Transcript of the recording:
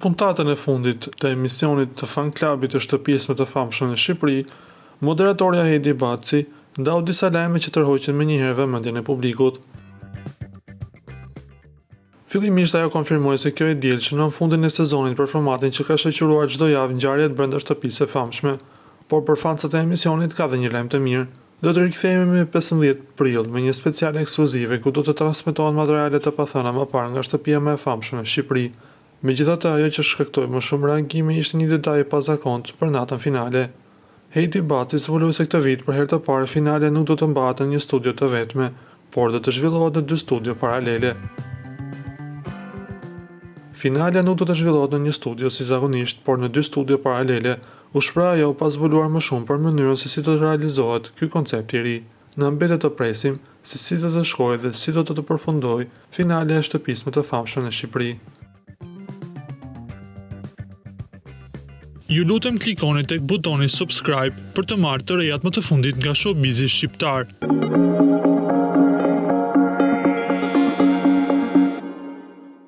puntatën e fundit të emisionit të fan klubit të shtëpisë më të famshme në Shqipëri, moderatorja Hedi Baci ndau disa lajme që tërhoqën menjëherë vëmendjen e publikut. Fillimisht ajo konfirmoi se kjo e dielshme në fundin e sezonit për formatin që ka shoqëruar çdo javë ngjarjet brenda shtëpisë së famshme, por për fansat e emisionit ka dhe një lajm të mirë. Do të rikthehemi me 15 prill me një speciale ekskluzive ku do të transmetohen materiale të pathëna më parë nga shtëpia më e famshme në Shqipëri. Megjithatë, ajo që shkaktoi më shumë reagime ishte një detaj i pazakontë për natën finale. Hedi Baci zbuloi se këtë vit për herë të parë finale nuk do të mbahet në një studio të vetme, por do të zhvillohet në 2 studio paralele. Finalja nuk do të zhvillohet në një studio si zakonisht, por në 2 studio paralele, u shpreh ajo pa zbuluar më shumë për mënyrën se si do të realizohet ky koncept i ri. Na mbetet të presim se si do të shkojë dhe si do të përfundojë finalja e shtëpisë më të famshme në Shqipëri. Ju lutem klikoni tek butoni subscribe për të marrë të rejat më të fundit nga showbizi shqiptar.